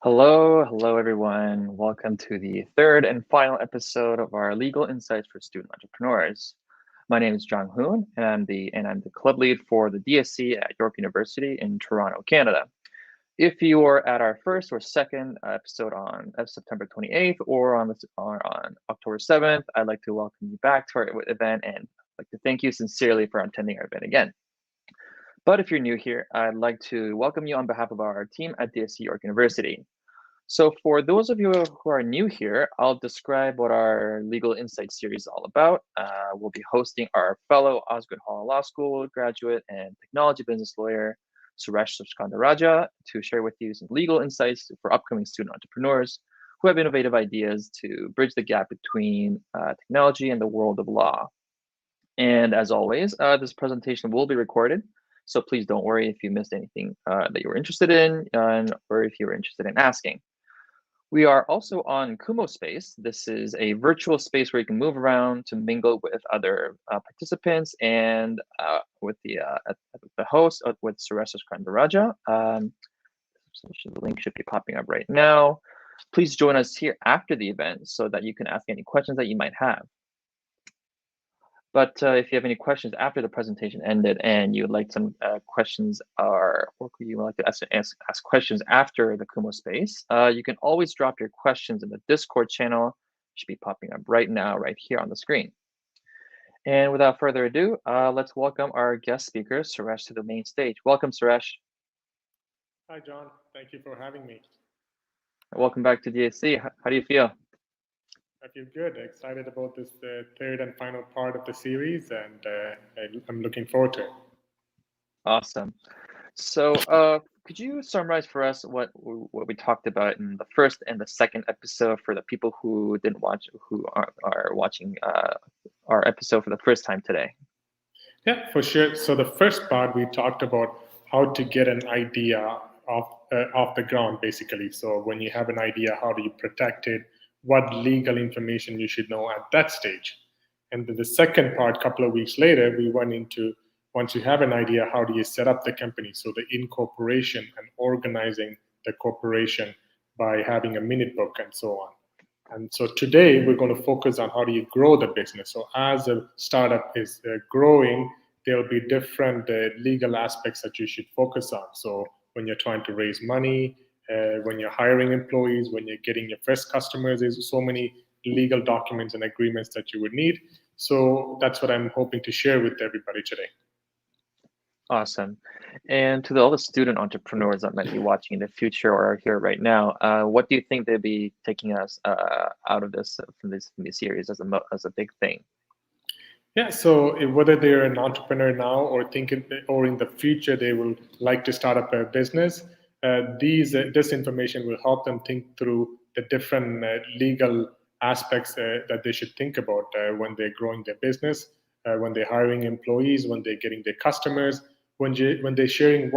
Hello everyone. Welcome to the third and final episode of our Legal Insights for Student Entrepreneurs. My name is Jong Hoon, and I'm the club lead for the DSC at York University in Toronto, Canada. If you are at our first or second episode on September 28th or on October 7th, I'd like to welcome you back to our event and I'd like to thank you sincerely for attending our event again. But if you're new here, I'd like to welcome you on behalf of our team at DSC York University. So for those of you who are new here, I'll describe what our Legal Insights series is all about. We'll be hosting our fellow Osgoode Hall Law School graduate and technology business lawyer, Suresh Sriskandarajah, to share with you some legal insights for upcoming student entrepreneurs who have innovative ideas to bridge the gap between technology and the world of law. And as always, this presentation will be recorded. So please don't worry if you missed anything that you were interested in or if you were interested in asking. We are also on Kumo Space. This is a virtual space where you can move around to mingle with other participants and with the host, with Suresh Sriskandarajah. So the link should be popping up right now. Please join us here after the event so that you can ask any questions that you might have. But if you have any questions after the presentation ended and you would like some questions or you would like to ask questions after the Kumo space, you can always drop your questions in the Discord channel. It should be popping up right now, right here on the screen. And without further ado, let's welcome our guest speaker, Suresh, to the main stage. Welcome, Suresh. Hi, John. Thank you for having me. Welcome back to DSC. How do you feel? I feel good. Excited about this third and final part of the series, and I'm looking forward to it. Awesome. So could you summarize for us what we talked about in the first and the second episode for the people who didn't watch, who are watching our episode for the first time today? Yeah, for sure. So the first part, we talked about how to get an idea off the ground, basically. So when you have an idea, how do you protect it? What legal information you should know at that stage? And then the second part, a couple of weeks later, we went into once you have an idea, how do you set up the company? So the incorporation and organizing the corporation by having a minute book and so on. And so today we're going to focus on how do you grow the business. So as a startup is growing, there'll be different legal aspects that you should focus on. So when you're trying to raise money, when you're hiring employees, when you're getting your first customers, there's so many legal documents and agreements that you would need. So that's what I'm hoping to share with everybody today. Awesome. And to all the student entrepreneurs that might be watching in the future or are here right now, what do you think they'll be taking us out of this from this series as a big thing? Yeah, so whether they're an entrepreneur now or thinking, or in the future they will like to start up a business, this information will help them think through the different legal aspects that they should think about when they're growing their business, when they're hiring employees, when they're getting their customers, when they're sharing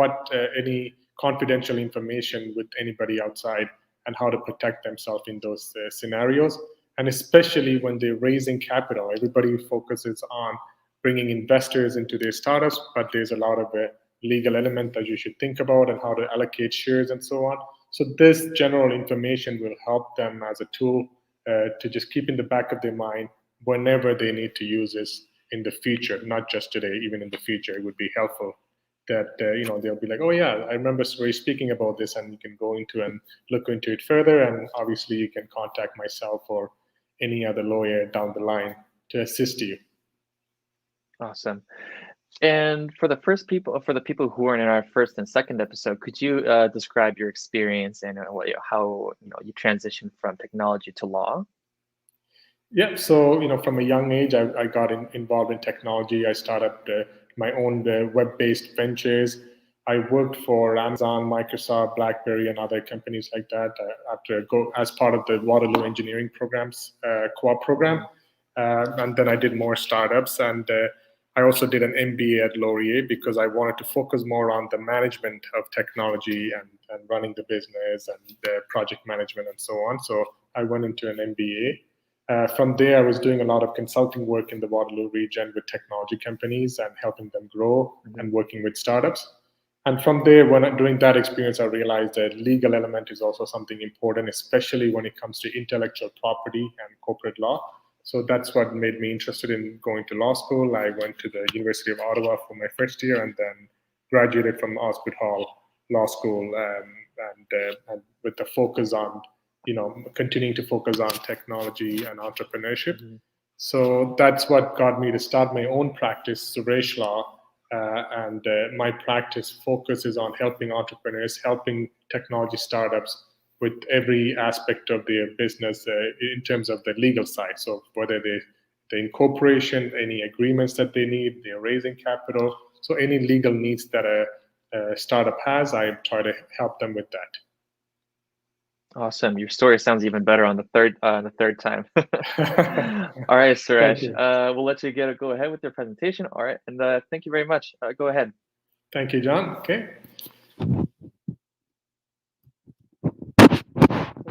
any confidential information with anybody outside, and how to protect themselves in those scenarios. And especially when they're raising capital, everybody focuses on bringing investors into their startups, but there's a lot of legal element that you should think about and how to allocate shares and so on. So this general information will help them as a tool to just keep in the back of their mind whenever they need to use this in the future, not just today, even in the future. It would be helpful that they'll be like, oh yeah, I remember Suresh speaking about this, and you can go into and look into it further. And obviously you can contact myself or any other lawyer down the line to assist you. Awesome. And for the people who are in our first and second episode, could you describe your experience and how you transitioned from technology to law? Yeah, so from a young age, I got involved in technology. I started my own web-based ventures. I worked for Amazon, Microsoft, BlackBerry, and other companies like that as part of the Waterloo Engineering Programs co-op program. And then I did more startups, and I also did an MBA at Laurier because I wanted to focus more on the management of technology and running the business and the project management and so on. So I went into an MBA. From there, I was doing a lot of consulting work in the Waterloo region with technology companies and helping them grow and working with startups. And from there, during that experience, I realized that legal element is also something important, especially when it comes to intellectual property and corporate law. So that's what made me interested in going to law school. I went to the University of Ottawa for my first year, and then graduated from Osgoode Hall Law School, and with the focus on, continuing to focus on technology and entrepreneurship. Mhm. So that's what got me to start my own practice, Suresh Law. And my practice focuses on helping entrepreneurs, helping technology startups with every aspect of their business in terms of the legal side. So whether the incorporation, any agreements that they need, they're raising capital. So any legal needs that a startup has, I try to help them with that. Awesome. Your story sounds even better on the third time. All right, Thank Suresh. you. We'll let you go ahead with your presentation. All right, and thank you very much. Go ahead. Thank you, John. Okay. So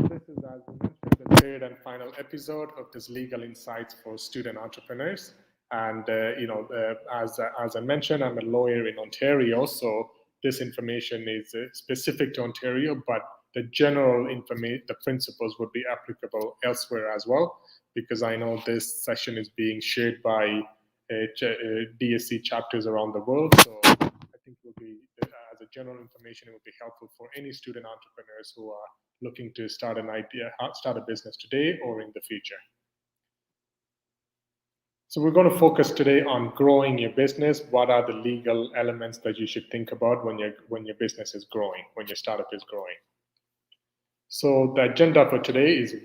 this is, as we mentioned, the third and final episode of this Legal Insights for Student Entrepreneurs. And as I mentioned, I'm a lawyer in Ontario, so this information is specific to Ontario, but the general information, the principles would be applicable elsewhere as well, because I know this session is being shared by DSC chapters around the world. So I think will be, as a general information, it would be helpful for any student entrepreneurs who are looking to start start a business today or in the future. So we're going to focus today on growing your business. What are the legal elements that you should think about when your business is growing, when your startup is growing? So the agenda for today is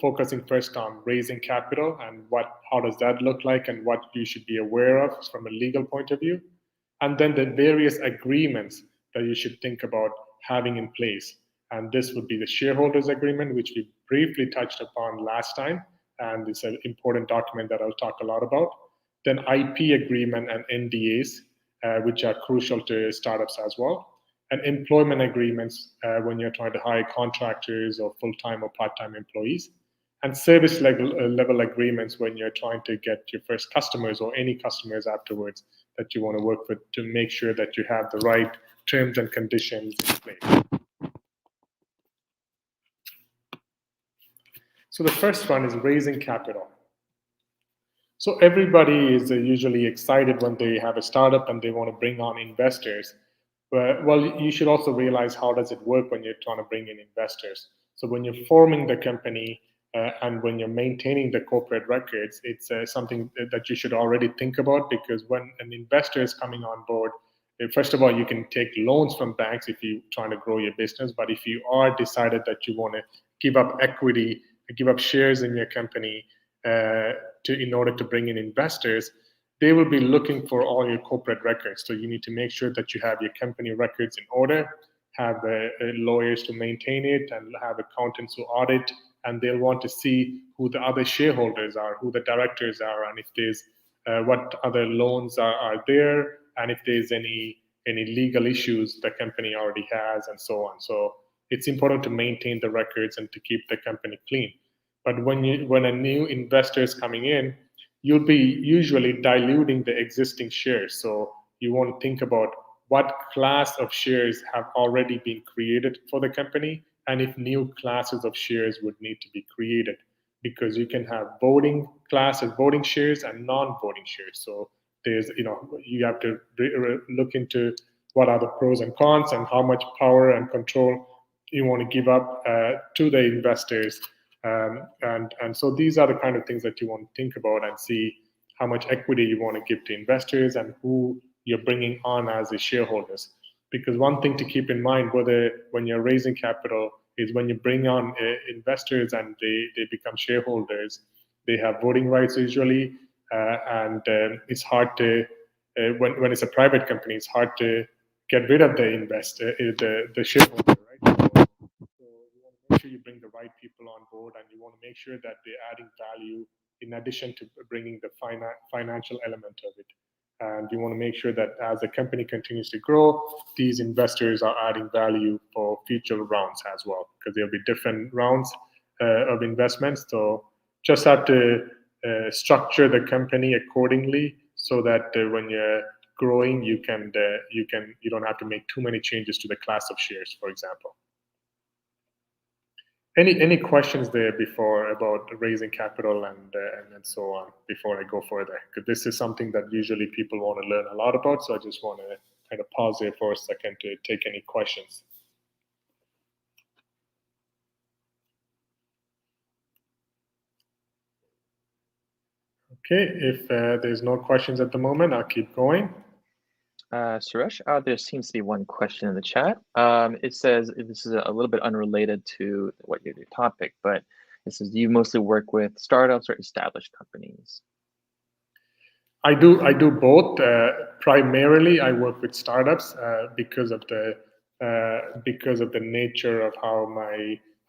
focusing first on raising capital and how does that look like and what you should be aware of from a legal point of view, and then the various agreements that you should think about having in place. And this would be the shareholders agreement, which we briefly touched upon last time, and it's an important document that I'll talk a lot about. Then IP agreement and NDAs, which are crucial to startups as well, and employment agreements when you're trying to hire contractors or full-time or part-time employees, and service level agreements when you're trying to get your first customers or any customers afterwards that you want to work with, to make sure that you have the right terms and conditions in place. So the first one is raising capital. So everybody is usually excited when they have a startup and they want to bring on investors. But, well, you should also realize how does it work when you're trying to bring in investors. So when you're forming the company and when you're maintaining the corporate records, it's something that you should already think about, because when an investor is coming on board, first of all, you can take loans from banks if you're trying to grow your business. But if you are decided that you want to give up equity, give up shares in your company in order to bring in investors, they will be looking for all your corporate records. So you need to make sure that you have your company records in order, have lawyers to maintain it, and have accountants who audit. And they'll want to see who the other shareholders are, who the directors are, and if there's what other loans are there, and if there's any legal issues the company already has, and so on. So it's important to maintain the records and to keep the company clean. But when a new investor is coming in, you'll be usually diluting the existing shares. So you want to think about what class of shares have already been created for the company, and if new classes of shares would need to be created, because you can have voting classes, voting shares, and non-voting shares. So you have to look into what are the pros and cons and how much power and control you want to give up to the investors. And so these are the kind of things that you want to think about and see how much equity you want to give to investors and who you're bringing on as the shareholders. Because one thing to keep in mind, whether when you're raising capital, is when you bring on investors and they become shareholders, they have voting rights usually, and it's hard to when it's a private company, it's hard to get rid of the investor, the shareholder, right? So you want to make sure you bring the right people on board, and you want to make sure that they're adding value in addition to bringing the financial element of it. And you want to make sure that as the company continues to grow, these investors are adding value for future rounds as well, because there'll be different rounds of investments. So just have to structure the company accordingly so that when you're growing, you don't have to make too many changes to the class of shares, for example. Any questions there before about raising capital and so on before I go further? Because this is something that usually people want to learn a lot about, so I just want to kind of pause here for a second to take any questions. Okay, if there's no questions at the moment, I'll keep going. Suresh, there seems to be one question in the chat. It says, this is a little bit unrelated to what your topic, but it says, do you mostly work with startups or established companies? I do both. Primarily, I work with startups because of the nature of how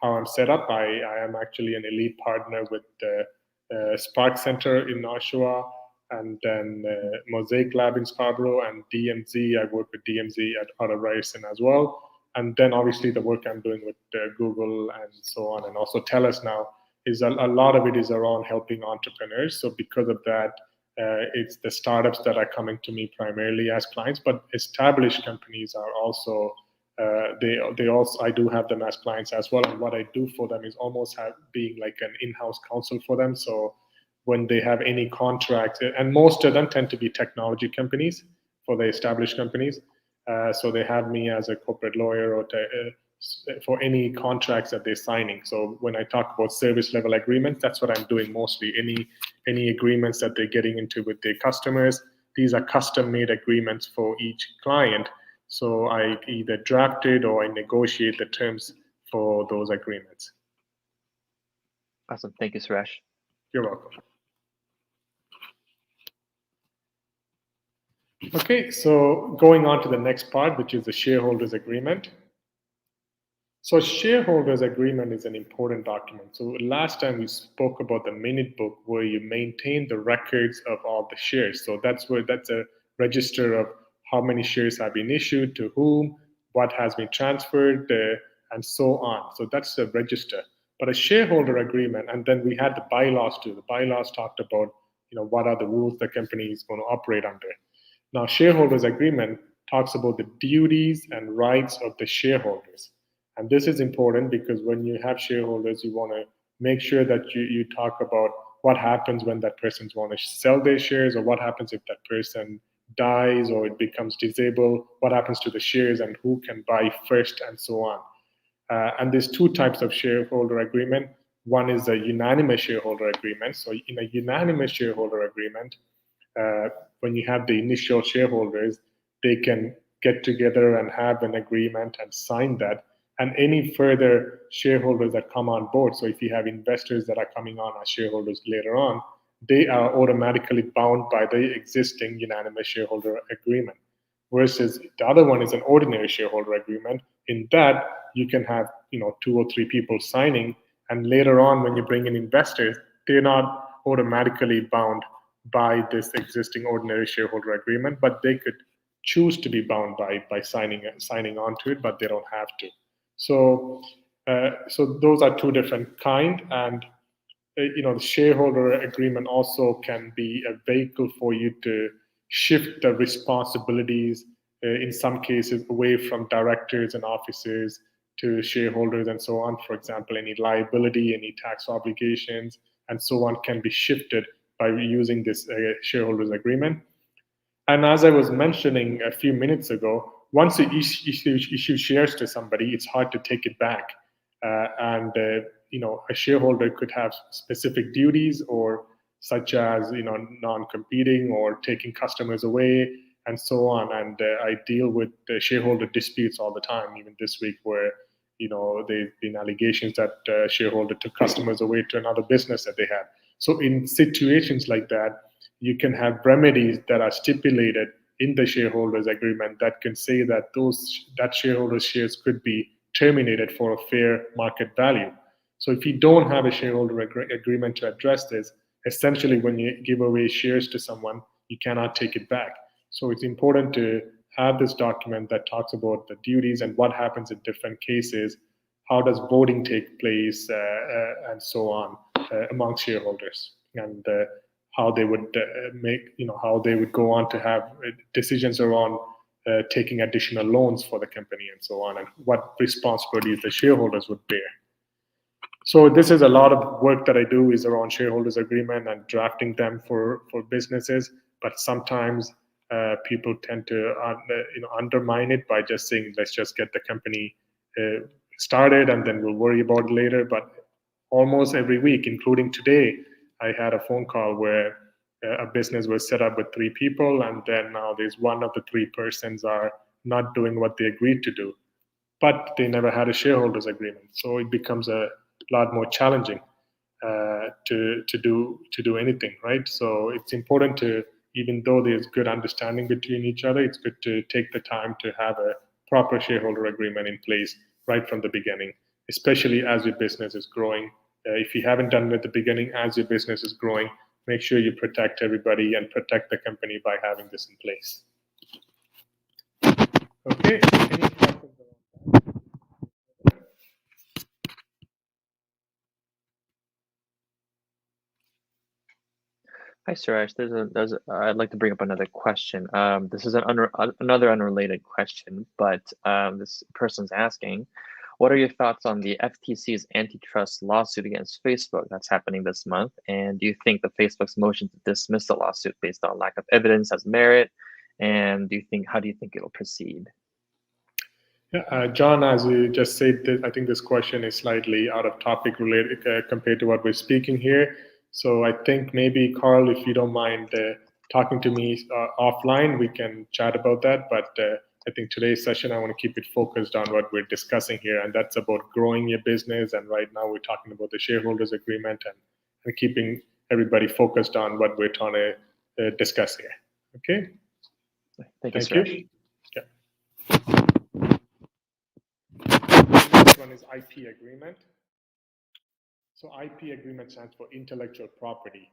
I'm set up. I am actually an elite partner with the Spark Center in Oshawa, and then Mosaic Lab in Scarborough, and DMZ. I work with DMZ out of Ryerson as well. And then obviously the work I'm doing with Google and so on, and also TELUS now, is a lot of it is around helping entrepreneurs. So because of that, it's the startups that are coming to me primarily as clients, but established companies are also they also, I do have them as clients as well. And what I do for them is almost being like an in-house counsel for them. So when they have any contracts, and most of them tend to be technology companies for the established companies, so they have me as a corporate lawyer or for any contracts that they're signing. So when I talk about service level agreements, that's what I'm doing mostly. Any agreements that they're getting into with their customers, these are custom made agreements for each client. So I either draft it or I negotiate the terms for those agreements. Awesome. Thank you, Suresh. You're welcome. Okay, so going on to the next part, which is the shareholders agreement. So shareholders agreement is an important document. So last time we spoke about the minute book where you maintain the records of all the shares. So that's a register of how many shares have been issued to whom, what has been transferred, and so on. So that's a register. But a shareholder agreement, and then we had the bylaws too. The bylaws talked about, what are the rules the company is going to operate under. Now, shareholders agreement talks about the duties and rights of the shareholders. And this is important because when you have shareholders, you want to make sure that you talk about what happens when that person's want to sell their shares, or what happens if that person dies or it becomes disabled, what happens to the shares and who can buy first, and so on. And there's two types of shareholder agreement. One is a unanimous shareholder agreement. So in a unanimous shareholder agreement, when you have the initial shareholders, they can get together and have an agreement and sign that. And any further shareholders that come on board, so if you have investors that are coming on as shareholders later on, they are automatically bound by the existing unanimous shareholder agreement. Versus the other one is an ordinary shareholder agreement. In that, you can have 2 or 3 people signing, and later on when you bring in investors, they're not automatically bound by this existing ordinary shareholder agreement, but they could choose to be bound by signing on to it, but they don't have to. So those are two different kind, and the shareholder agreement also can be a vehicle for you to shift the responsibilities in some cases away from directors and officers to shareholders and so on. For example, any liability, any tax obligations, and so on can be shifted by using this shareholders agreement. And as I was mentioning a few minutes ago, once you issue shares to somebody, it's hard to take it back. And a shareholder could have specific duties, or such as non-competing or taking customers away, and so on. And I deal with the shareholder disputes all the time, even this week, where there've been allegations that shareholder took customers away to another business that they had. So in situations like that, you can have remedies that are stipulated in the shareholders agreement that can say that that shareholders' shares could be terminated for a fair market value. So if you don't have a shareholder agreement to address this, essentially when you give away shares to someone, you cannot take it back. So it's important to have this document that talks about the duties and what happens in different cases, how does voting take place, and so on among shareholders. And how they would how they would go on to have decisions around taking additional loans for the company and so on, and what responsibilities the shareholders would bear. So this is a lot of work that I do is around shareholders agreement and drafting them for businesses. But sometimes people tend to undermine it by just saying, let's just get the company started and then we'll worry about it later. But almost every week, including today, I had a phone call where a business was set up with 3 people, and then now there's one of the 3 persons are not doing what they agreed to do, but they never had a shareholders agreement. So it becomes a lot more challenging to do anything, right? So it's important to, even though there's good understanding between each other, it's good to take the time to have a proper shareholder agreement in place right from the beginning, especially as your business is growing. If you haven't done it at the beginning, as your business is growing, make sure you protect everybody and protect the company by having this in place. Okay, any questions around that? Hi, Suresh. I'd like to bring up another question. This is another unrelated question, but this person's asking, what are your thoughts on the FTC's antitrust lawsuit against Facebook that's happening this month? And do you think that Facebook's motion to dismiss the lawsuit based on lack of evidence has merit? And how do you think it'll proceed? Yeah, John, as you just said, I think this question is slightly out of topic related compared to what we're speaking here. So I think maybe, Karl, if you don't mind talking to me offline, we can chat about that. But I think today's session, I want to keep it focused on what we're discussing here, and that's about growing your business. And right now, we're talking about the shareholders agreement and keeping everybody focused on what we're trying to discuss here. Okay. Thank you, Thank Suresh. you. Yeah. Next one is IP agreement. So IP agreement stands for intellectual property.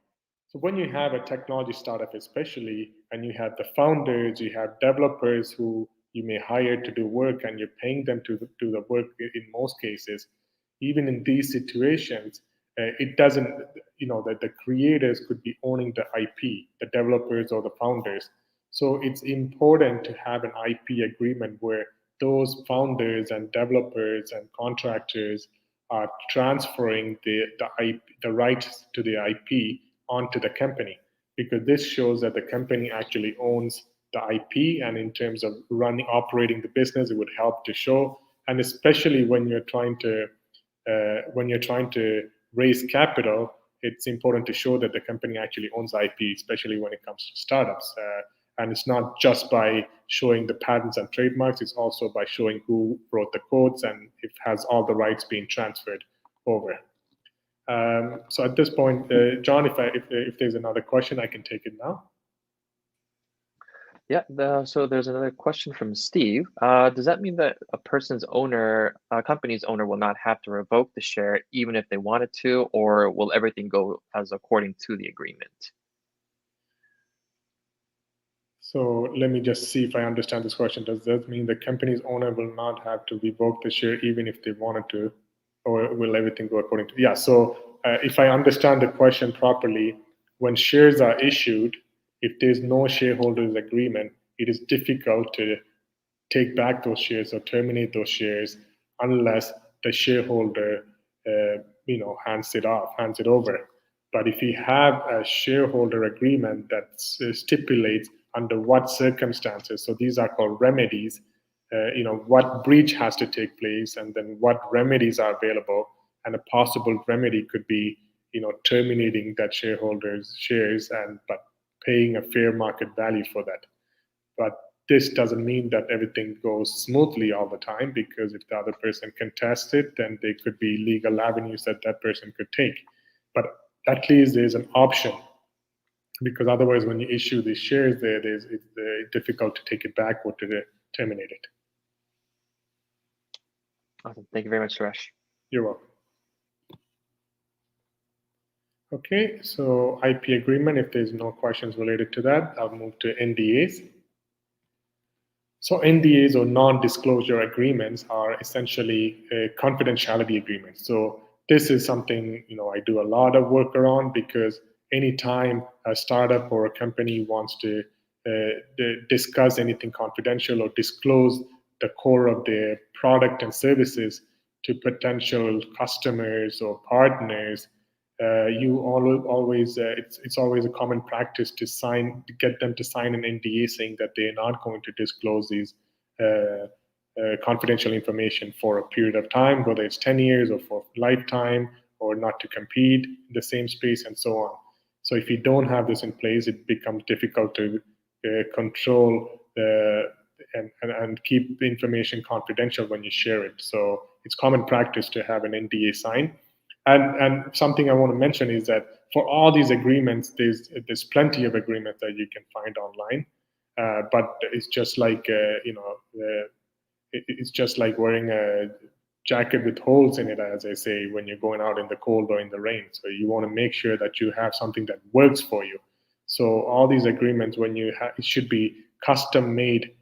So when you have a technology startup, especially, and you have the founders, you have developers who you may hire to do work, and you're paying them to do the work in most cases, even in these situations, it doesn't, that the creators could be owning the IP, the developers or the founders. So it's important to have an IP agreement where those founders and developers and contractors are transferring the rights to the IP onto the company, because this shows that the company actually owns the IP, and in terms of operating the business, it would help to show. And especially when you're trying to raise capital, it's important to show that the company actually owns IP, especially when it comes to startups. And it's not just by showing the patents and trademarks, it's also by showing who wrote the codes and it has all the rights being transferred over. So at this point, John, if there's another question, I can take it now. Yeah, so there's another question from Steve. Does that mean that a company's owner will not have to revoke the share even if they wanted to, or will everything go as according to the agreement? So let me just see if I understand this question. Does that mean the company's owner will not have to revoke the share even if they wanted to, or will everything go according to? Yeah, so if I understand the question properly, when shares are issued, if there's no shareholders agreement, it is difficult to take back those shares or terminate those shares unless the shareholder hands it over. But if you have a shareholder agreement that stipulates under what circumstances, so these are called remedies, what breach has to take place, and then what remedies are available. And a possible remedy could be, terminating that shareholder's shares but paying a fair market value for that. But this doesn't mean that everything goes smoothly all the time, because if the other person contests it, then there could be legal avenues that person could take. But at least there's an option, because otherwise when you issue these shares, it's difficult to take it back or to terminate it. Awesome. Thank you very much, Suresh. You're welcome. Okay, so IP agreement, if there's no questions related to that, I'll move to NDAs. So NDAs, or non-disclosure agreements, are essentially confidentiality agreements. So this is something I do a lot of work around, because anytime a startup or a company wants to discuss anything confidential or disclose the core of their product and services to potential customers or partners, you always it's always a common practice to get them to sign an NDA saying that they're not going to disclose these confidential information for a period of time, whether it's 10 years or for lifetime, or not to compete in the same space, and so on. So if you don't have this in place, it becomes difficult to control and keep the information confidential when you share it. So it's common practice to have an NDA signed. And something I want to mention is that for all these agreements, there's plenty of agreements that you can find online. But it's just like it's just like wearing a jacket with holes in it, as I say, when you're going out in the cold or in the rain. So you want to make sure that you have something that works for you. So all these agreements, it should be custom made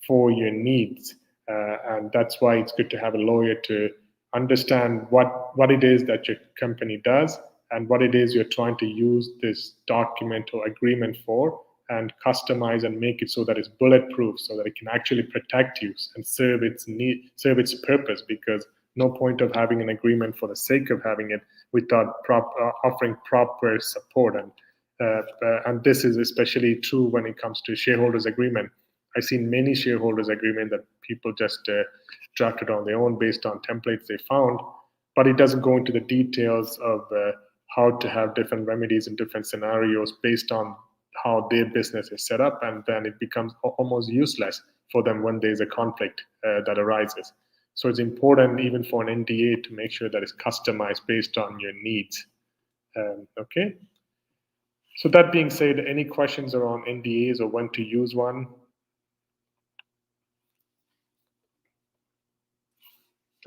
for your needs, and that's why it's good to have a lawyer to understand what it is that your company does and what it is you're trying to use this document or agreement for, and customize and make it so that it's bulletproof, so that it can actually protect you and serve its purpose. Because no point of having an agreement for the sake of having it without offering proper support. And this is especially true when it comes to shareholders agreement. I've seen many shareholders agreement that people just drafted on their own based on templates they found, but it doesn't go into the details of how to have different remedies in different scenarios based on how their business is set up, and then it becomes almost useless for them when there's a conflict that arises. So it's important even for an NDA to make sure that it's customized based on your needs. Okay. So that being said, any questions around NDAs or when to use one?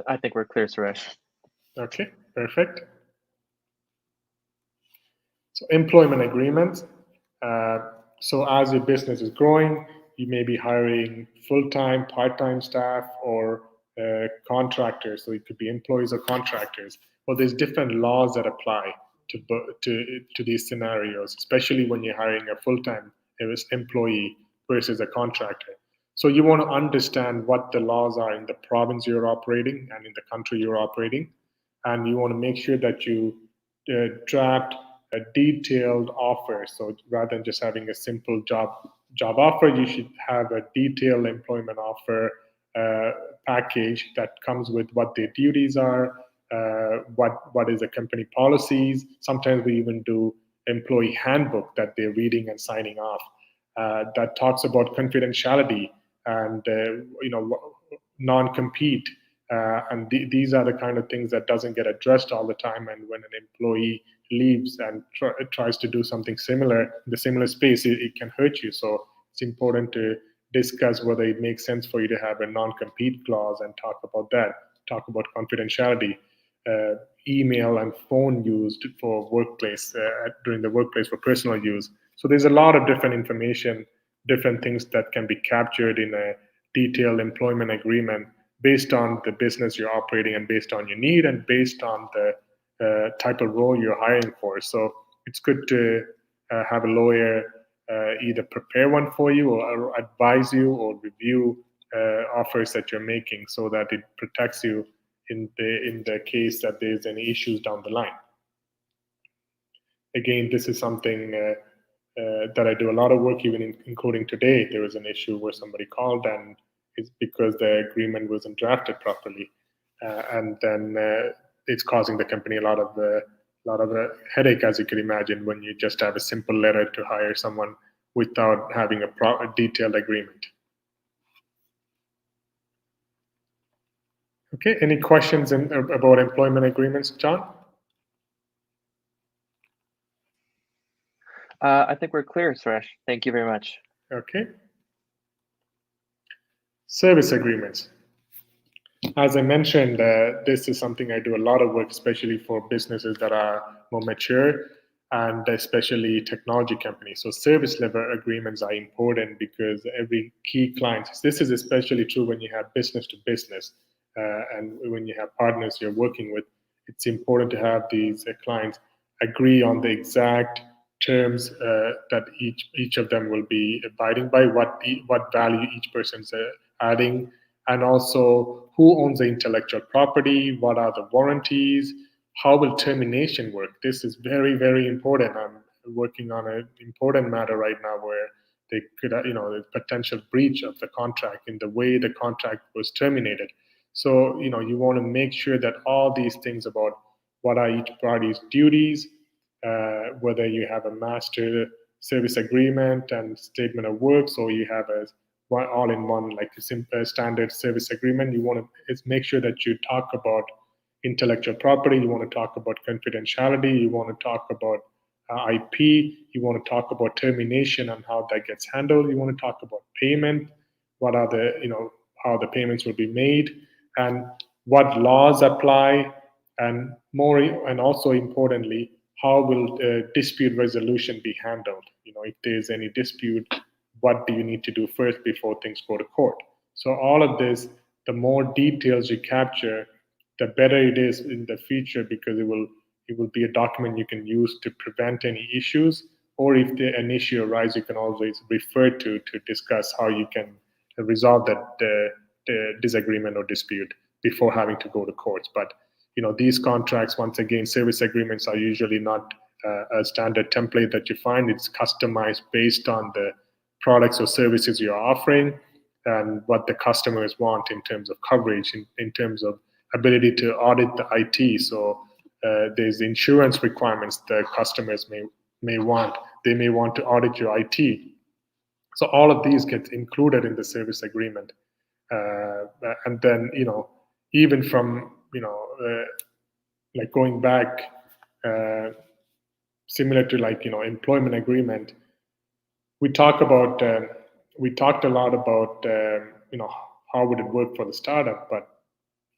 I think we're clear, Suresh. Okay, perfect. So employment agreements. So as your business is growing, you may be hiring full-time, part-time staff, or contractors. So it could be employees or contractors. Well, there's different laws that apply to these scenarios, especially when you're hiring a full-time employee versus a contractor. So you want to understand what the laws are in the province you're operating and in the country you're operating, and you want to make sure that you draft a detailed offer. So rather than just having a simple job offer, you should have a detailed employment offer package that comes with what their duties are, what is the company policies. Sometimes we even do employee handbook that they're reading and signing off, that talks about confidentiality and non-compete. And these are the kind of things that doesn't get addressed all the time. And when an employee leaves and tries to do something similar in the similar space, it can hurt you. So it's important to discuss whether it makes sense for you to have a non-compete clause and talk about that. Talk about confidentiality, email and phone used for workplace during the workplace for personal use. So there's a lot of different information, different things that can be captured in a detailed employment agreement based on the business you're operating and based on your need and based on the type of role you're hiring for. So it's good to have a lawyer either prepare one for you or advise you or review offers that you're making, so that it protects you in the case that there's any issues down the line. Again, this is something that I do a lot of work, even including today. There was an issue where somebody called, and it's because the agreement wasn't drafted properly, and then it's causing the company a lot of headache, as you can imagine, when you just have a simple letter to hire someone without having a detailed agreement. Okay, any questions about employment agreements, John? I think we're clear, Suresh. Thank you very much. Okay. Service agreements. As I mentioned, this is something I do a lot of work, especially for businesses that are more mature and especially technology companies. So service level agreements are important because every key client, this is especially true when you have business to business and when you have partners you're working with, it's important to have these clients agree on the exact terms that each of them will be abiding by, what value each person's adding, and also who owns the intellectual property, what are the warranties, how will termination work. This is very, very important. I'm working on an important matter right now where they could, the potential breach of the contract in the way the contract was terminated. So, you want to make sure that all these things about what are each party's duties, whether you have a master service agreement and statement of works, or you have a all-in-one like a simple standard service agreement. You want to make sure that you talk about intellectual property. You want to talk about confidentiality. You want to talk about IP. You want to talk about termination and how that gets handled. You want to talk about payment. What are the how the payments will be made, and what laws apply, and more, and also importantly, how will dispute resolution be handled. If there's any dispute, what do you need to do first before things go to court? So all of this, the more details you capture, the better it is in the future, because it will be a document you can use to prevent any issues, or if an issue arises, you can always refer to discuss how you can resolve that the disagreement or dispute before having to go to courts. But these contracts, once again, service agreements are usually not a standard template that you find. It's customized based on the products or services you're offering and what the customers want in terms of coverage, in terms of ability to audit the IT. So there's insurance requirements the customers may want. They may want to audit your IT. So all of these get included in the service agreement. And then, even from, like going back, similar to like, employment agreement, we talked a lot about, how would it work for the startup, but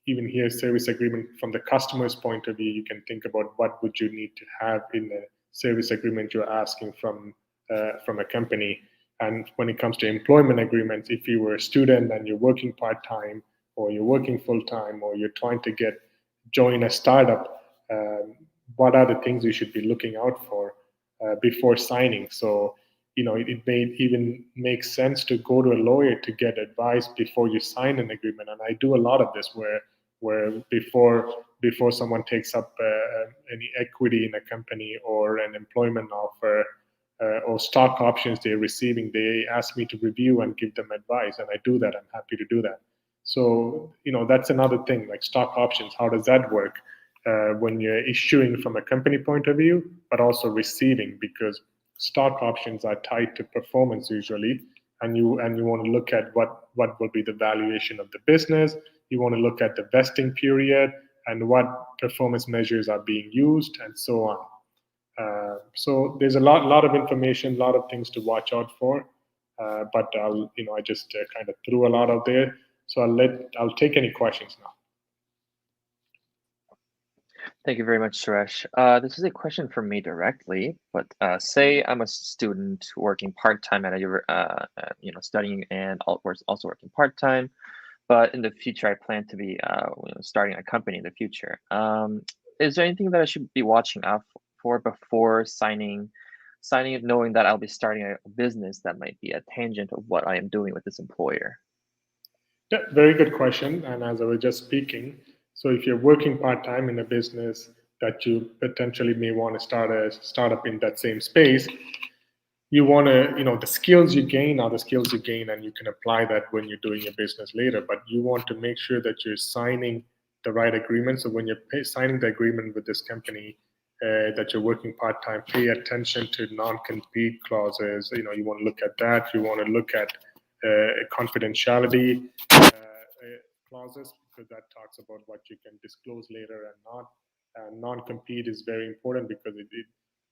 even here, service agreement from the customer's point of view, you can think about what would you need to have in the service agreement you're asking from a company. And when it comes to employment agreements, if you were a student and you're working part-time, or you're working full-time, or you're trying to join a startup, what are the things you should be looking out for before signing? So, it may even make sense to go to a lawyer to get advice before you sign an agreement. And I do a lot of this where before someone takes up any equity in a company or an employment offer, or stock options they're receiving, they ask me to review and give them advice, and I do that. I'm happy to do that. So that's another thing, like stock options. How does that work when you're issuing from a company point of view, but also receiving? Because stock options are tied to performance usually, and you want to look at what will be the valuation of the business. You want to look at the vesting period and what performance measures are being used, and so on. So there's a lot of information, a lot of things to watch out for. But I just kind of threw a lot out there. So I'll take any questions now. Thank you very much, Suresh. This is a question for me directly, but say I'm a student working part-time at a, studying and also working part-time, but in the future I plan to be, starting a company in the future. Is there anything that I should be watching out for before signing it, knowing that I'll be starting a business that might be a tangent of what I am doing with this employer? Yeah, very good question. And as I was just speaking, so if you're working part-time in a business that you potentially may want to start a startup in that same space, you want to, the skills you gain are the skills you gain, and you can apply that when you're doing your business later. But you want to make sure that you're signing the right agreement. So when you're signing the agreement with this company that you're working part-time, pay attention to non-compete clauses. You want to look at that. You want to look at confidentiality clauses, because that talks about what you can disclose later and not. And non-compete is very important, because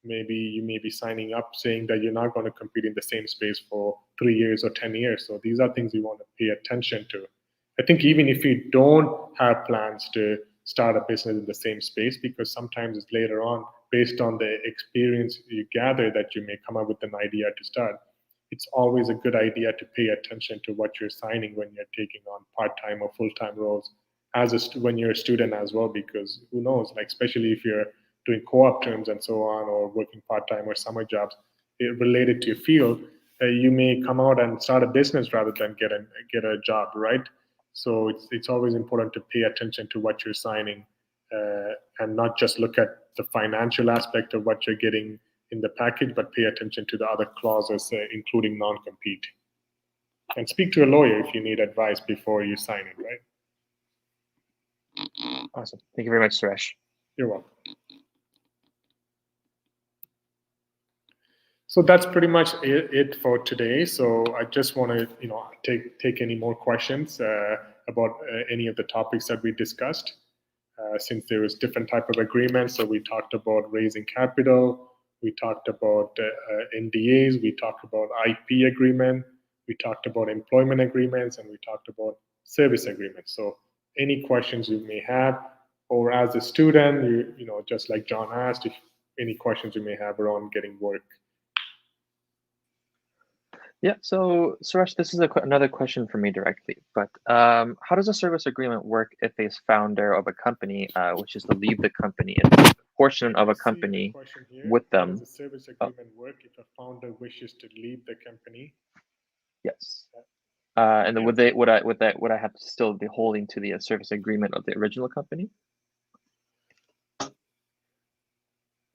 maybe you may be signing up saying that you're not going to compete in the same space for 3 years or 10 years. So these are things you want to pay attention to. I think even if you don't have plans to start a business in the same space, because sometimes it's later on, based on the experience you gather, that you may come up with an idea to start. It's always a good idea to pay attention to what you're signing when you're taking on part-time or full-time roles when you're a student as well, because who knows, like especially if you're doing co-op terms and so on, or working part-time or summer jobs related to your field, you may come out and start a business rather than get a job, right? So it's always important to pay attention to what you're signing, and not just look at the financial aspect of what you're getting in the package, but pay attention to the other clauses, including non-compete. And speak to a lawyer if you need advice before you sign it, right? Awesome. Thank you very much, Suresh. You're welcome. So that's pretty much it for today. So I just want to, take any more questions about any of the topics that we discussed. Since there was different type of agreements, so we talked about raising capital, we talked about NDAs, we talked about IP agreement, we talked about employment agreements, and we talked about service agreements. So any questions you may have, or as a student, just like John asked, if any questions you may have around getting work. Yeah, so Suresh, this is another question for me directly, but how does a service agreement work if a founder of a company wishes to leave the company and a portion of a company with them? How does a service agreement work if a founder wishes to leave the company? Yes. And then would I have to still be holding to the service agreement of the original company?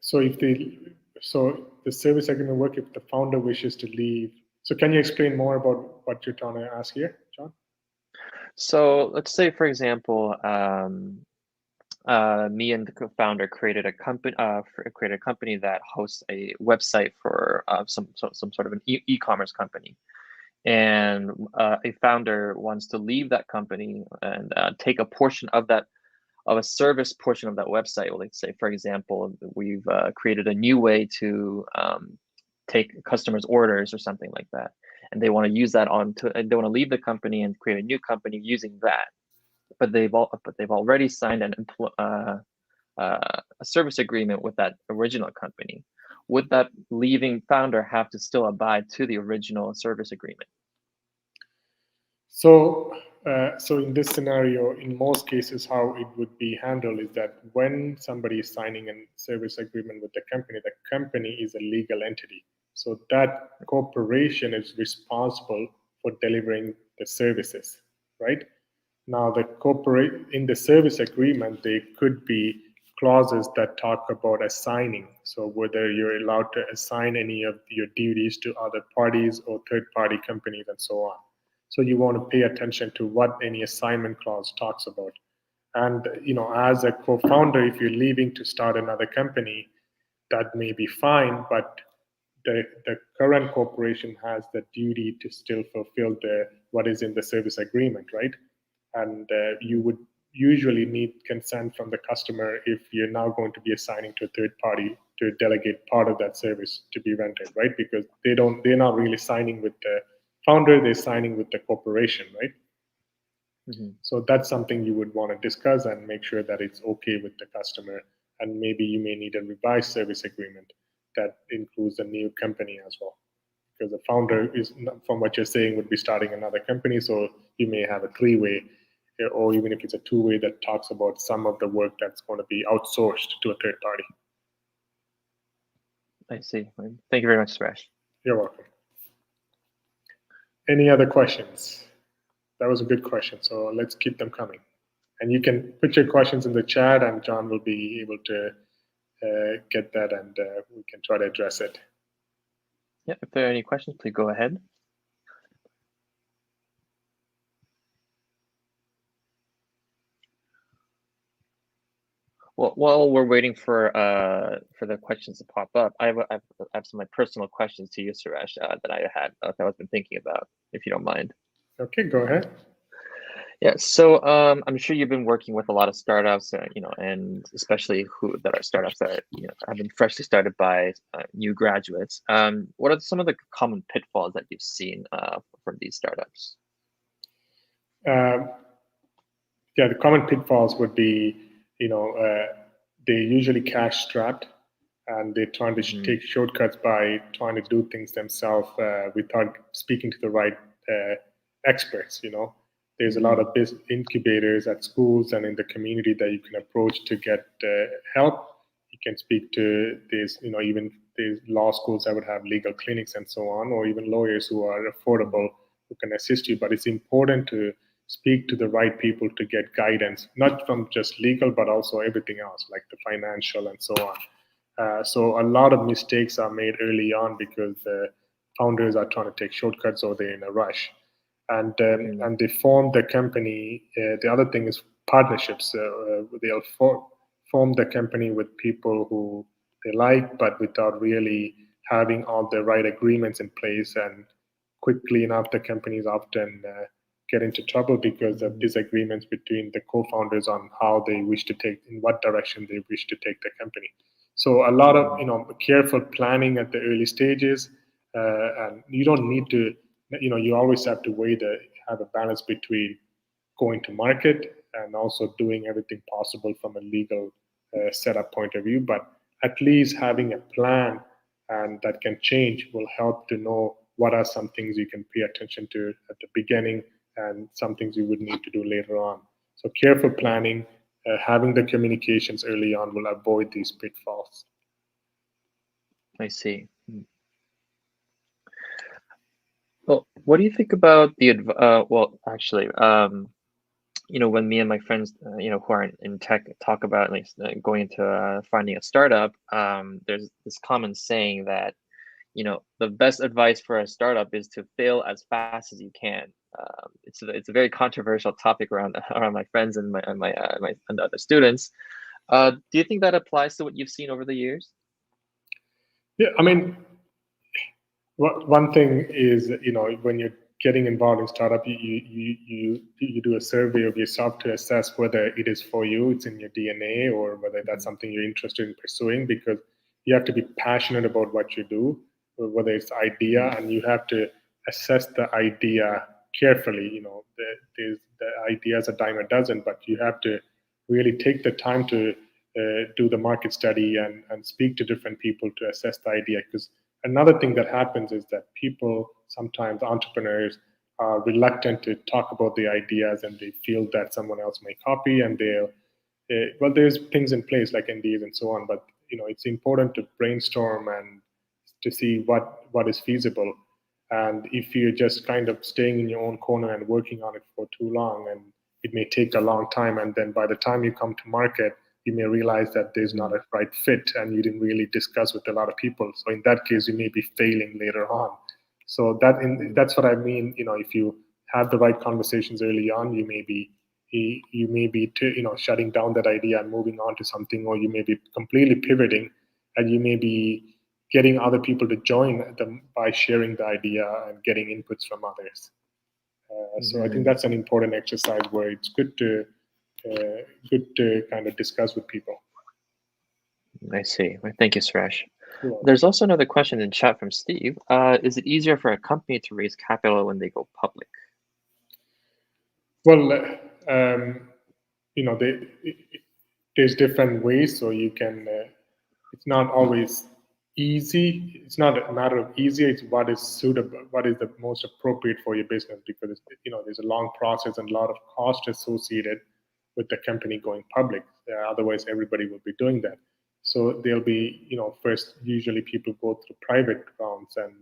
So the service agreement work if the founder wishes to leave. So can you explain more about what you're trying to ask here, John? So let's say, for example, me and the co-founder created a company that hosts a website for some sort of an e-commerce company, and a founder wants to leave that company and take a portion of that, of a service portion of that website. Well, let's say, for example, we've created a new way to take customers' orders or something like that, and they want to use that they want to leave the company and create a new company using that, but they've already signed a service agreement with that original company. Would that leaving founder have to still abide to the original service agreement? So in this scenario, in most cases, how it would be handled is that when somebody is signing a service agreement with the company is a legal entity. So that corporation is responsible for delivering the services, right? Now, in the service agreement, there could be clauses that talk about assigning. So whether you're allowed to assign any of your duties to other parties or third-party companies and so on. So you want to pay attention to what any assignment clause talks about. And as a co-founder, if you're leaving to start another company, that may be fine, but the current corporation has the duty to still fulfill what is in the service agreement, right? And you would usually need consent from the customer if you're now going to be assigning to a third party to delegate part of that service to be rented, right? Because they're not really signing with the founder, they're signing with the corporation, right? Mm-hmm. So that's something you would want to discuss and make sure that it's okay with the customer. And maybe you may need a revised service agreement that includes a new company as well. Because the founder is, from what you're saying, would be starting another company. So you may have a three-way, or even if it's a two-way that talks about some of the work that's going to be outsourced to a third party. I see. Thank you very much, Suresh. You're welcome. Any other questions? That was a good question. So let's keep them coming. And you can put your questions in the chat and John will be able to get that and we can try to address it. Yeah, if there are any questions, please go ahead. Well, while we're waiting for the questions to pop up, I have some of my personal questions to you, Suresh, that I've been thinking about, if you don't mind. Okay, go ahead. Yeah, so I'm sure you've been working with a lot of startups, and especially that are startups that have been freshly started by new graduates. What are some of the common pitfalls that you've seen from these startups? Yeah, the common pitfalls would be, they're usually cash strapped and they're trying to take shortcuts by trying to do things themselves without speaking to the right experts. There's a lot of incubators at schools and in the community that you can approach to get help. You can speak to these, even these law schools that would have legal clinics and so on, or even lawyers who are affordable who can assist you. But it's important to speak to the right people to get guidance, not from just legal, but also everything else, like the financial and so on. So a lot of mistakes are made early on because the founders are trying to take shortcuts or they're in a rush, and they form the company. The other thing is partnerships. They'll form the company with people who they like, but without really having all the right agreements in place. And quickly enough, the companies often get into trouble because of disagreements between the co-founders on how they wish to take, in what direction they wish to take the company. So a lot of careful planning at the early stages, and you don't need to, you always have to have a balance between going to market and also doing everything possible from a legal setup point of view. But at least having a plan and that can change will help to know what are some things you can pay attention to at the beginning and some things you would need to do later on. So careful planning, having the communications early on will avoid these pitfalls. I see. Well, what do you think about well, actually, when me and my friends, who are in tech talk about like going into finding a startup, there's this common saying that, the best advice for a startup is to fail as fast as you can. It's a very controversial topic around around my friends and my and other students. Do you think that applies to what you've seen over the years? Yeah, I mean, one thing is, when you're getting involved in startup, you do a survey of yourself to assess whether it is for you, it's in your DNA, or whether that's something you're interested in pursuing. Because you have to be passionate about what you do, or whether it's idea, and you have to assess the idea carefully. The idea is a dime a dozen, but you have to really take the time to do the market study and speak to different people to assess the idea. Because another thing that happens is that people, sometimes entrepreneurs, are reluctant to talk about the ideas and they feel that someone else may copy, and well, there's things in place like NDAs and so on, but it's important to brainstorm and to see what is feasible. And if you're just kind of staying in your own corner and working on it for too long, and it may take a long time, and then by the time you come to market, you may realize that there's not a right fit and you didn't really discuss with a lot of people. So in that case, you may be failing later on. So that's what I mean. If you have the right conversations early on, you may be shutting down that idea and moving on to something, or you may be completely pivoting, and you may be getting other people to join them by sharing the idea and getting inputs from others. So I think that's an important exercise where it's good to kind of discuss with people. I see. Well, thank you, Suresh. Cool. There's also another question in chat from Steve. Is it easier for a company to raise capital when they go public? Well, there's different ways, so you can. It's not always easy. It's not a matter of easy. It's what is suitable, what is the most appropriate for your business, because there's a long process and a lot of cost associated with the company going public. Otherwise, everybody will be doing that. So there'll be, first, usually people go through private rounds, and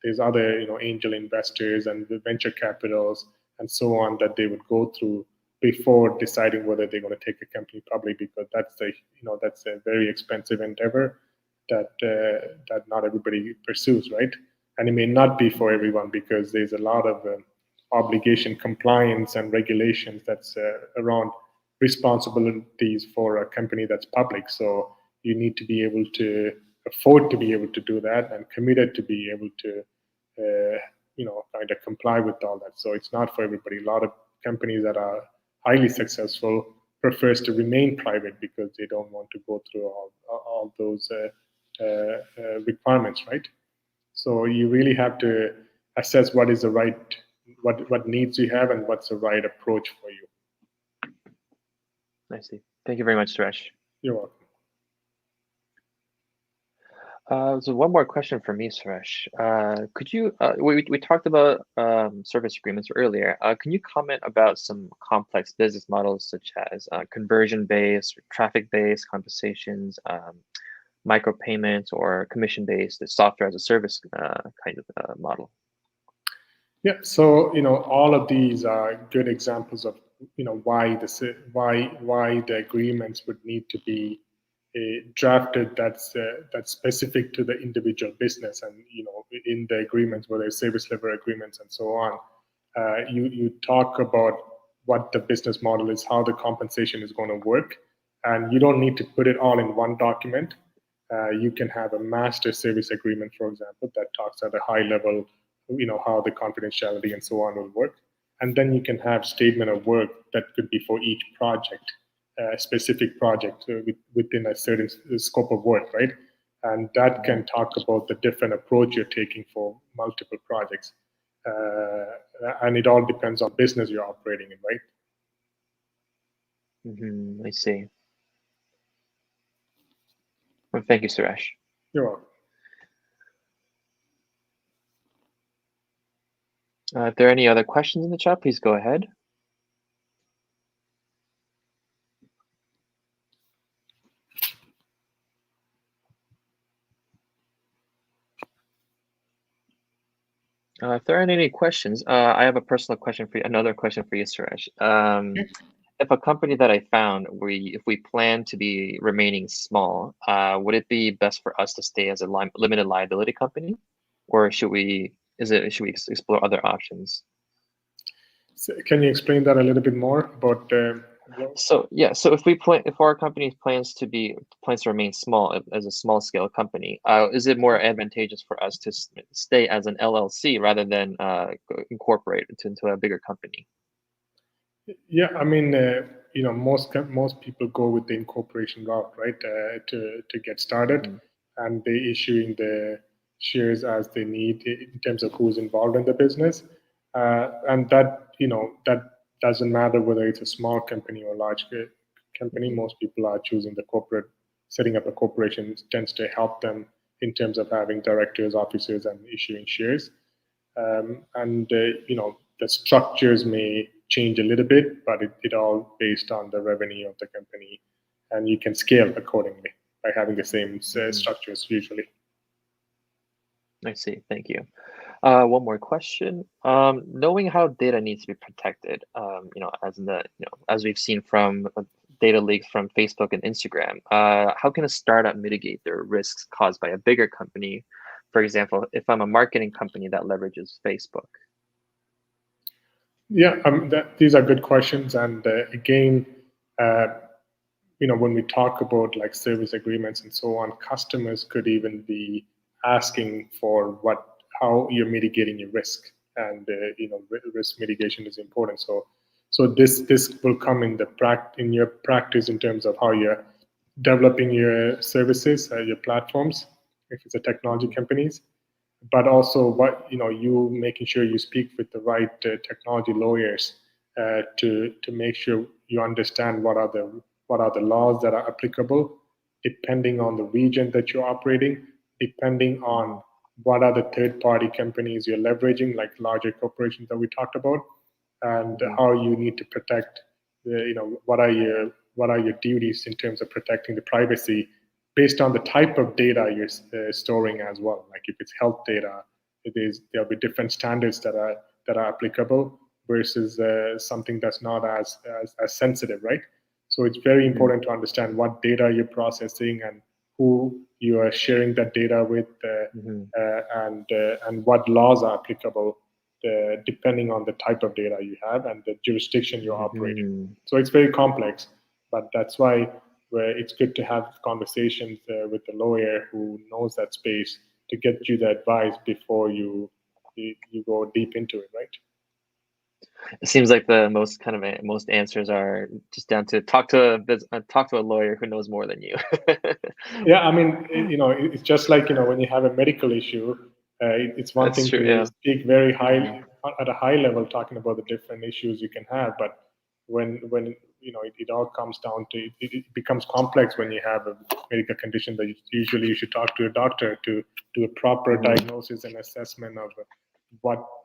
there's other, angel investors and the venture capitals and so on that they would go through before deciding whether they're going to take a company public, because that's a very expensive endeavor that not everybody pursues, right? And it may not be for everyone because there's a lot of obligation, compliance, and regulations that's around responsibilities for a company that's public. So you need to be able to afford to be able to do that and committed to be able to kind of comply with all that. So it's not for everybody. A lot of companies that are highly successful prefers to remain private because they don't want to go through all those requirements, right? So you really have to assess what is the right, what needs you have and what's the right approach for you. I see. Thank you very much, Suresh. You're welcome. So one more question for me, Suresh. Could you, we talked about service agreements earlier. Can you comment about some complex business models such as conversion-based or traffic-based compensations? micropayments or commission-based software as a service kind of model? Yeah, so all of these are good examples of why the agreements would need to be drafted that's specific to the individual business, and in the agreements, whether it's service level agreements and so on, you talk about what the business model is, how the compensation is going to work, and you don't need to put it all in one document. You can have a master service agreement, for example, that talks at a high level, how the confidentiality and so on will work. And then you can have statement of work that could be for each project, a specific project within a certain scope of work, right? And that can talk about the different approach you're taking for multiple projects. And it all depends on business you're operating in, right? I see. Well, thank you, Suresh. You're welcome. If there are any other questions in the chat, please go ahead. If there aren't any questions, I have a personal question for you. Another question for you, Suresh. If a company that I found, if we plan to be remaining small, would it be best for us to stay as a limited liability company, or should we explore other options? So can you explain that a little bit more about? So if our company plans to remain small as a small scale company, is it more advantageous for us to stay as an LLC rather than incorporate into a bigger company? Yeah, I mean, most people go with the incorporation route, right? To get started, and they issuing the shares as they need in terms of who's involved in the business, and that doesn't matter whether it's a small company or large company. Most people are choosing the corporate. Setting up a corporation tends to help them in terms of having directors, officers, and issuing shares. And the structures may change a little bit, but it all based on the revenue of the company, and you can scale accordingly by having the same structures usually. I see. Thank you. One more question. Knowing how data needs to be protected, as we've seen from data leaks from Facebook and Instagram, how can a startup mitigate their risks caused by a bigger company? For example, if I'm a marketing company that leverages Facebook. Yeah, these are good questions, and again, when we talk about like service agreements and so on, customers could even be asking for how you're mitigating your risk, and risk mitigation is important. So this will come in your practice in terms of how you're developing your services, your platforms, if it's a technology companies, but also you making sure you speak with the right technology lawyers to make sure you understand what are the laws that are applicable depending on the region that you're operating, depending on what are the third-party companies you're leveraging, like larger corporations that we talked about, and how you need to protect what are your duties in terms of protecting the privacy based on the type of data you're storing as well. Like if it's health data, there'll be different standards that are applicable versus something that's not as sensitive, right? So it's very important to understand what data you're processing and who you are sharing that data with, and what laws are applicable depending on the type of data you have and the jurisdiction you're operating. So it's very complex, but that's why it's good to have conversations with the lawyer who knows that space to get you the advice before you go deep into it, right? It seems like the most answers are just down to talk to a lawyer who knows more than you. Yeah, I mean, it's just like when you have a medical issue, it's one thing to speak very high at a high level, talking about the different issues you can have, but when it all comes down to it becomes complex when you have a medical condition that usually you should talk to a doctor to do a proper diagnosis and assessment of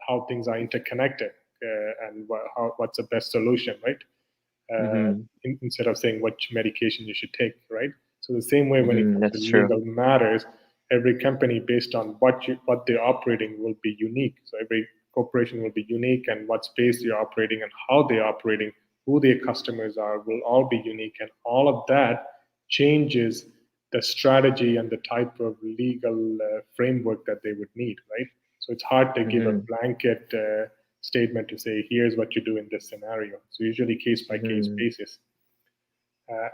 how things are interconnected, and what's the best solution, right? Instead of saying which medication you should take, right? So the same way when it comes to That's true. legal matters, every company based on what they're operating will be unique. So every corporation will be unique, and what space they're operating and how they're operating, who their customers are, will all be unique, and all of that changes the strategy and the type of legal framework that they would need, right? So it's hard to give a blanket statement to say, here's what you do in this scenario. So usually case by case basis.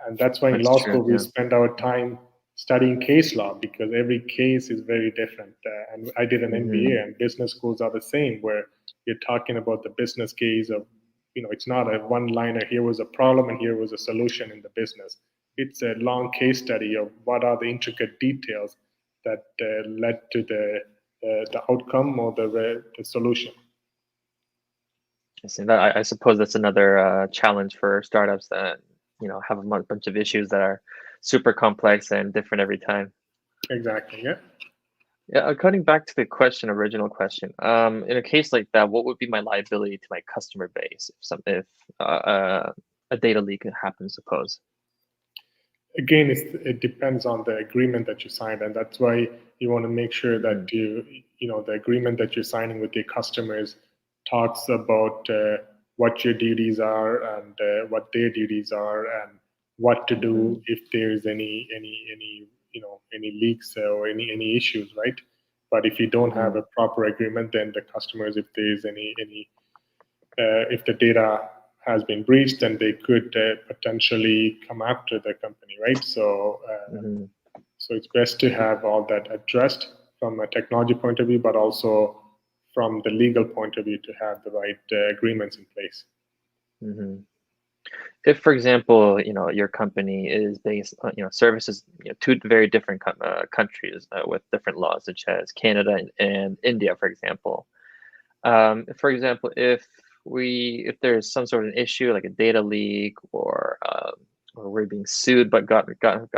And that's why in That's law true. school we Yeah. spend our time studying case law, because every case is very different. And I did an MBA, and business schools are the same, where you're talking about the business case of, it's not a one liner, here was a problem and here was a solution in the business. It's a long case study of what are the intricate details that led to the outcome or the solution. I see that. I suppose that's another challenge for startups that have a bunch of issues that are super complex and different every time. Exactly. Yeah. Yeah, cutting back to the original question. In a case like that, what would be my liability to my customer base if a data leak happens? Suppose. Again, it depends on the agreement that you signed, and that's why you want to make sure that the agreement that you're signing with your customers talks about what your duties are, and what their duties are, and what to do if there's any leaks or any issues, right? But if you don't have a proper agreement, then the customers, if there's any if the data has been breached, then they could potentially come after the company, right? So it's best to have all that addressed from a technology point of view, but also from the legal point of view, to have the right agreements in place. If, for example, your company is based on, services, two very different countries with different laws, such as Canada and India, for example. For example, if there's some sort of an issue like a data leak, or we're being sued, but God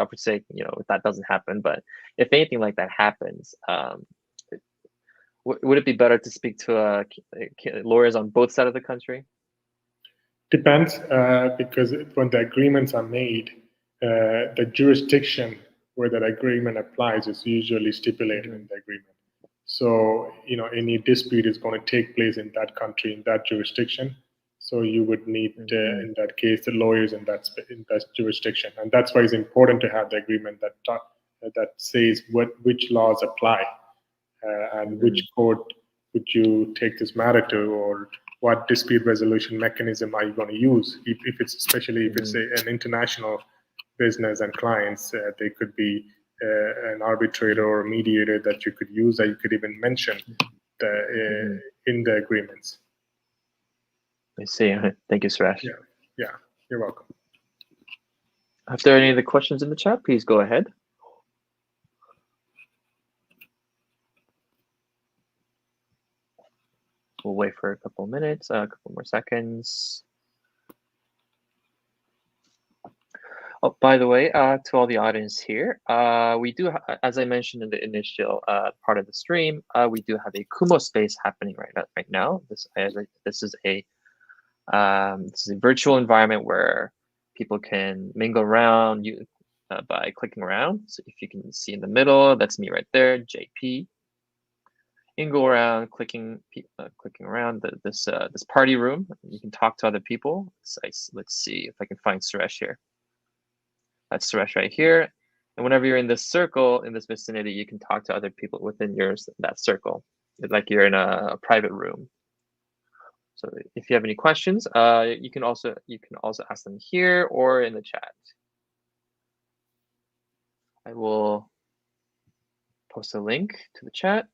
forsake, that doesn't happen. But if anything like that happens, would it be better to speak to lawyers on both sides of the country? Depends, because when the agreements are made, the jurisdiction where that agreement applies is usually stipulated in the agreement. So, any dispute is going to take place in that country, in that jurisdiction. So you would need, in that case, the lawyers in that jurisdiction, and that's why it's important to have the agreement that says which laws apply, and which court would you take this matter to, or what dispute resolution mechanism are you going to use? If it's, especially if it's an international business and clients, they could be an arbitrator or a mediator that you could use, that you could even mention in the agreements. I see. Thank you, Suresh. Yeah, you're welcome. If there are any other questions in the chat, please go ahead. We'll wait for a couple minutes, a couple more seconds. Oh, by the way, to all the audience here, we do, as I mentioned in the initial part of the stream, we do have a Kumo space happening right now. This is a virtual environment where people can mingle around by clicking around. So if you can see in the middle, that's me right there, JP. You can go around clicking around this party room. You can talk to other people. Let's see if I can find Suresh here. That's Suresh right here. And whenever you're in this circle, in this vicinity, you can talk to other people within that circle. It's like you're in a private room. So if you have any questions, you can also ask them here or in the chat. I will post a link to the chat.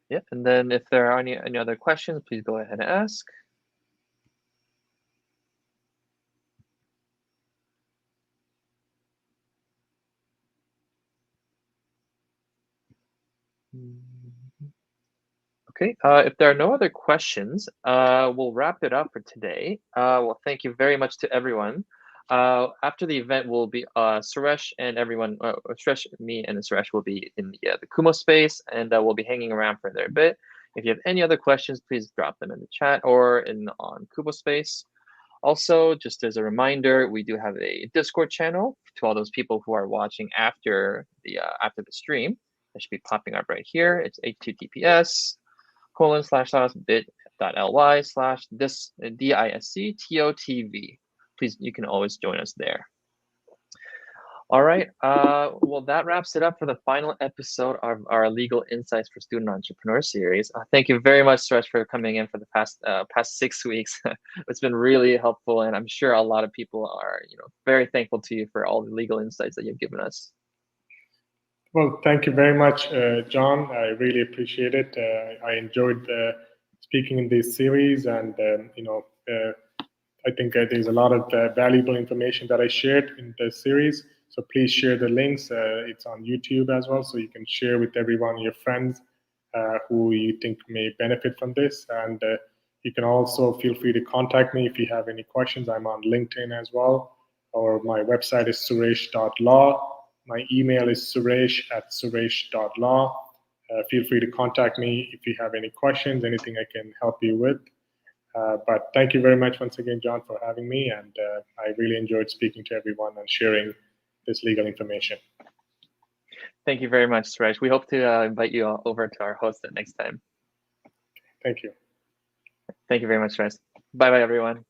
Yeah, and then if there are any other questions, please go ahead and ask. Okay, if there are no other questions, we'll wrap it up for today. Well, thank you very much to everyone After the event will be Suresh and everyone, Suresh, me, and Suresh will be in the Kumo space, and we'll be hanging around for a bit. If you have any other questions, please drop them in the chat or on Kumo space. Also, just as a reminder, we do have a Discord channel to all those people who are watching after the stream. It should be popping up right here. It's https://bit.ly/disctotv. Please, you can always join us there. All right. Well, that wraps it up for the final episode of our Legal Insights for Student Entrepreneurs series. Thank you very much, Suresh, for coming in for the past 6 weeks. It's been really helpful, and I'm sure a lot of people are, very thankful to you for all the legal insights that you've given us. Well, thank you very much, John. I really appreciate it. I enjoyed speaking in this series, and I think there's a lot of valuable information that I shared in the series. So please share the links. It's on YouTube as well, so you can share with everyone, your friends who you think may benefit from this. And you can also feel free to contact me if you have any questions. I'm on LinkedIn as well, or my website is suresh.law. My email is suresh@suresh.law. Feel free to contact me if you have any questions, anything I can help you with. But thank you very much once again, John, for having me. And I really enjoyed speaking to everyone and sharing this legal information. Thank you very much, Suresh. We hope to invite you over to our host next time. Thank you. Thank you very much, Suresh. Bye-bye, everyone.